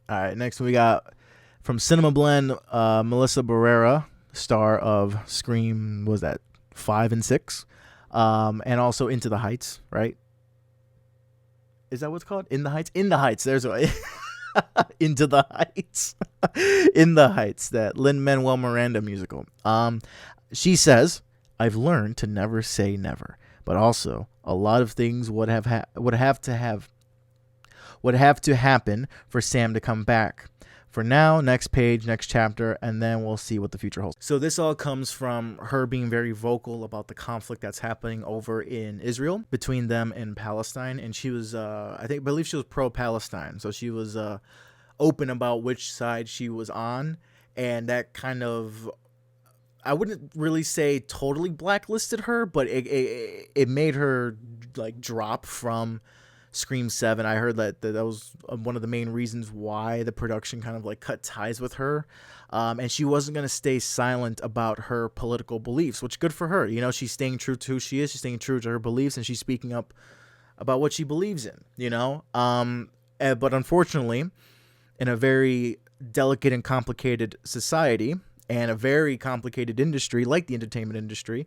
All right, next we got from Cinema Blend, Melissa Barrera, star of Scream, was that 5 and 6? And also Into the Heights, right? Is that what's called? In the Heights? In the Heights. There's a Into the Heights. In the Heights, that Lin-Manuel Miranda musical. She says, "I've learned to never say never, but also a lot of things would have to happen for Sam to come back. For now, next page, next chapter, and then we'll see what the future holds." So this all comes from her being very vocal about the conflict that's happening over in Israel between them and Palestine. And she was, I believe she was pro-Palestine. So she was open about which side she was on. And that kind of, I wouldn't really say totally blacklisted her, but it made her like drop from Scream 7. I heard that was one of the main reasons why the production kind of like cut ties with her. And she wasn't going to stay silent about her political beliefs, which good for her. You know, she's staying true to who she is. She's staying true to her beliefs, and she's speaking up about what she believes in, you know? But unfortunately, in a very delicate and complicated society and a very complicated industry like the entertainment industry,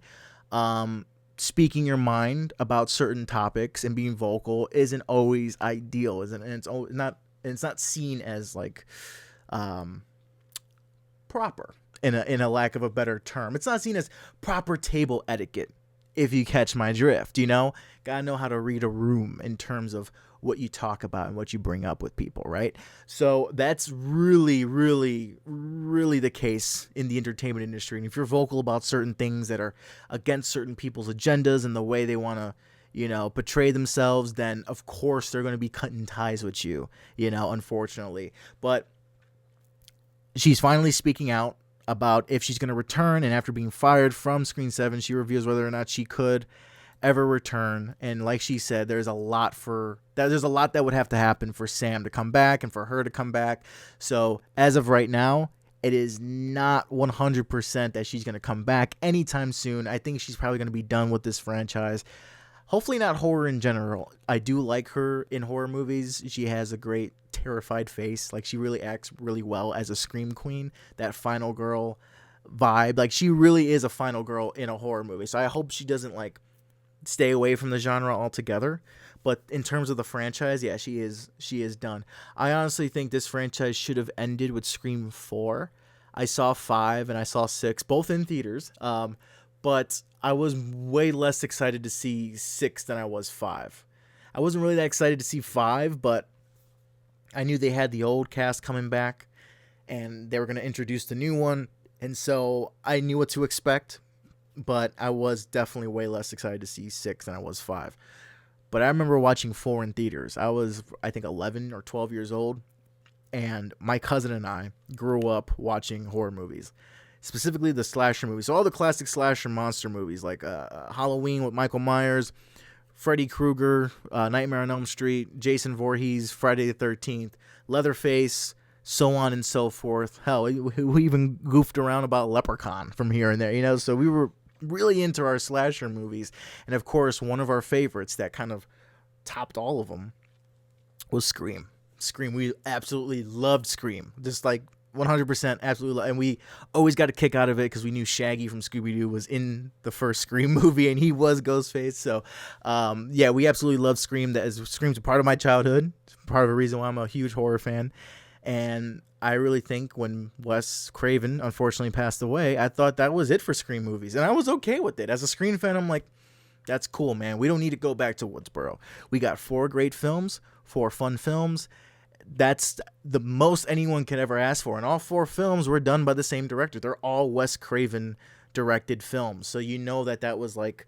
speaking your mind about certain topics and being vocal isn't always ideal, isn't it? And it's not seen as like proper, in a lack of a better term. It's not seen as proper table etiquette, if you catch my drift. You know, gotta know how to read a room in terms of what you talk about and what you bring up with people, right? So that's really, really, really the case in the entertainment industry. And if you're vocal about certain things that are against certain people's agendas and the way they want to, you know, portray themselves, then of course they're going to be cutting ties with you, you know, unfortunately. But she's finally speaking out about if she's going to return, and after being fired from Screen 7, she reveals whether or not she could ever return. And like she said, there's a lot that would have to happen for Sam to come back and for her to come back. So as of right now, it is not 100% that she's going to come back anytime soon. I think she's probably going to be done with this franchise. Hopefully not horror in general. I do like her in horror movies. She has a great terrified face. Like, she really acts really well as a scream queen. That final girl vibe. Like, she really is a final girl in a horror movie. So I hope she doesn't like stay away from the genre altogether. But in terms of the franchise, yeah, she is done. I honestly think this franchise should have ended with Scream 4. I saw 5 and I saw 6, both in theaters. But I was way less excited to see 6 than I was 5. I wasn't really that excited to see 5, but I knew they had the old cast coming back and they were going to introduce the new one. And so I knew what to expect. But I was definitely way less excited to see 6 than I was 5. But I remember watching 4 in theaters. I was, I think, 11 or 12 years old. And my cousin and I grew up watching horror movies. Specifically the slasher movies. So all the classic slasher monster movies. Like Halloween with Michael Myers, Freddy Krueger, Nightmare on Elm Street, Jason Voorhees, Friday the 13th, Leatherface, so on and so forth. Hell, we even goofed around about Leprechaun from here and there, you know. So we were really into our slasher movies. And of course, one of our favorites that kind of topped all of them was Scream. We absolutely loved Scream. Just like 100% absolutely. And we always got a kick out of it because we knew Shaggy from Scooby-Doo was in the first Scream movie and he was Ghostface. So, yeah, we absolutely loved Scream. Scream's a part of my childhood. It's part of the reason why I'm a huge horror fan. And I really think when Wes Craven unfortunately passed away, I thought that was it for Scream movies. And I was okay with it. As a Scream fan, I'm like, that's cool, man. We don't need to go back to Woodsboro. We got 4 great films, 4 fun films. That's the most anyone could ever ask for. And all 4 films were done by the same director. They're all Wes Craven directed films. So you know that was like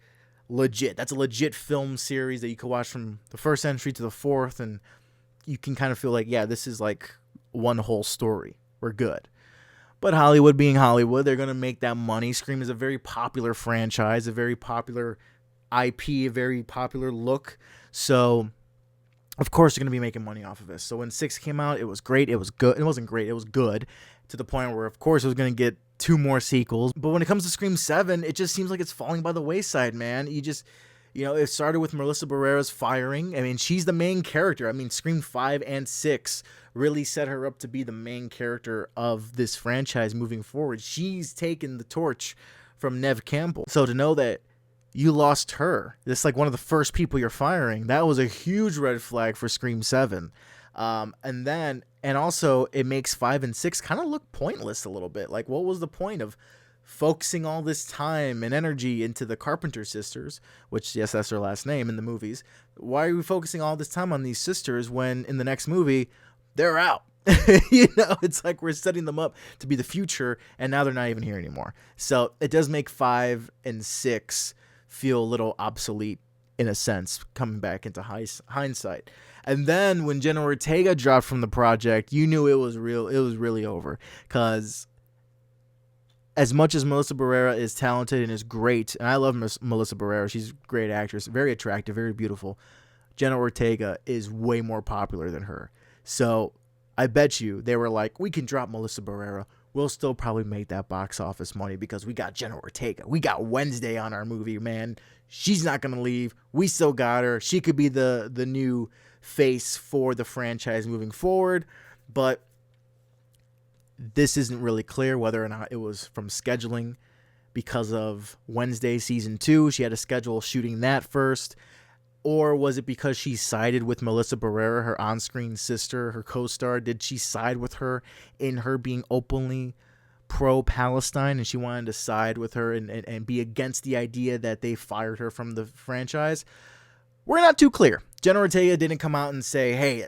legit. That's a legit film series that you could watch from the first entry to the 4th. And you can kind of feel like, yeah, this is like one whole story. We're good. But Hollywood being Hollywood, they're going to make that money. Scream is a very popular franchise, a very popular IP, a very popular look. So, of course, they're going to be making money off of this. So when 6 came out, it was great. It was good. It wasn't great. It was good to the point where, of course, it was going to get 2 more sequels. But when it comes to Scream 7, it just seems like it's falling by the wayside, man. You know, it started with Melissa Barrera's firing. I mean, she's the main character. I mean, Scream 5 and 6 really set her up to be the main character of this franchise moving forward. She's taken the torch from Neve Campbell. So to know that you lost her, this like one of the first people you're firing, that was a huge red flag for Scream 7. And also it makes 5 and 6 kind of look pointless a little bit. Like, what was the point of focusing all this time and energy into the Carpenter sisters, which, yes, that's their last name in the movies? Why are we focusing all this time on these sisters when in the next movie they're out? You know, it's like we're setting them up to be the future, and now they're not even here anymore. So it does make 5 and 6 feel a little obsolete in a sense, coming back into hindsight. And then when Jenna Ortega dropped from the project, you knew it was real. It was really over, because as much as Melissa Barrera is talented and is great, and I love Melissa Barrera, she's a great actress, very attractive, very beautiful, Jenna Ortega is way more popular than her. So I bet you they were like, we can drop Melissa Barrera. We'll still probably make that box office money because we got Jenna Ortega. We got Wednesday on our movie, man. She's not going to leave. We still got her. She could be the new face for the franchise moving forward. But this isn't really clear whether or not it was from scheduling because of Wednesday season 2. She had to schedule shooting that first. Or was it because she sided with Melissa Barrera, her on-screen sister, her co-star? Did she side with her in her being openly pro-Palestine, and she wanted to side with her and be against the idea that they fired her from the franchise? We're not too clear. Jenna Ortega didn't come out and say, hey,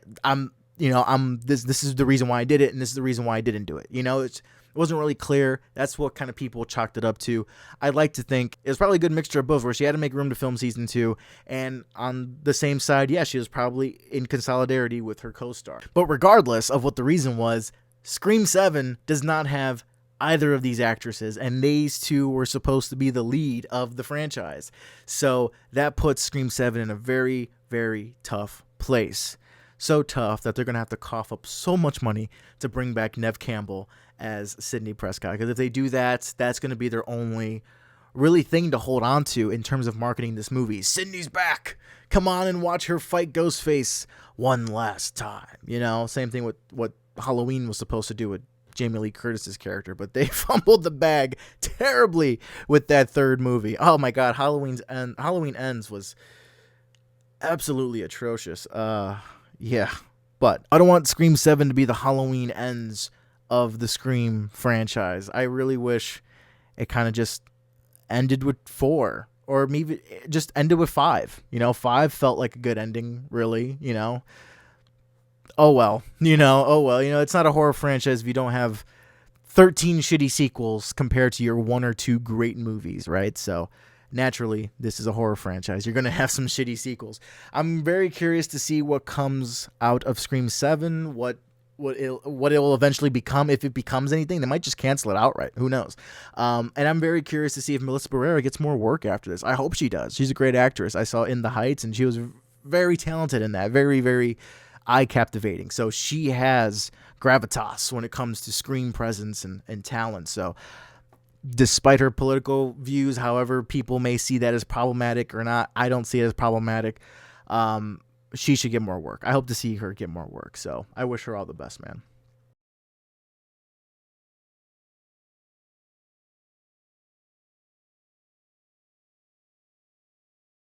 this is the reason why I did it, and this is the reason why I didn't do it. You know, it wasn't really clear. That's what kind of people chalked it up to. I'd like to think it was probably a good mixture of both, where she had to make room to film season 2, and on the same side, yeah, she was probably in consolidarity with her co-star. But regardless of what the reason was, Scream 7 does not have either of these actresses, and these two were supposed to be the lead of the franchise. So that puts Scream 7 in a very, very tough place. So tough that they're going to have to cough up so much money to bring back Neve Campbell as Sidney Prescott. Because if they do that, that's going to be their only really thing to hold on to in terms of marketing this movie. Sidney's back. Come on and watch her fight Ghostface one last time. You know, same thing with what Halloween was supposed to do with Jamie Lee Curtis's character, but they fumbled the bag terribly with that third movie. Oh my God, Halloween Ends was absolutely atrocious. Yeah, but I don't want Scream 7 to be the Halloween Ends of the Scream franchise. I really wish it kind of just ended with 4, or maybe just ended with 5. You know, 5 felt like a good ending, really, you know. Oh well, it's not a horror franchise if you don't have 13 shitty sequels compared to your 1 or 2 great movies, right? So naturally, this is a horror franchise. You're going to have some shitty sequels. I'm very curious to see what comes out of Scream 7, what it will eventually become, if it becomes anything. They might just cancel it outright. Who knows? And I'm very curious to see if Melissa Barrera gets more work after this. I hope she does. She's a great actress. I saw In the Heights, and she was very talented in that. Very, very eye captivating. So she has gravitas when it comes to screen presence and talent. So despite her political views, however people may see that as problematic or not, I don't see it as problematic. She should get more work. I hope to see her get more work. So I wish her all the best, man.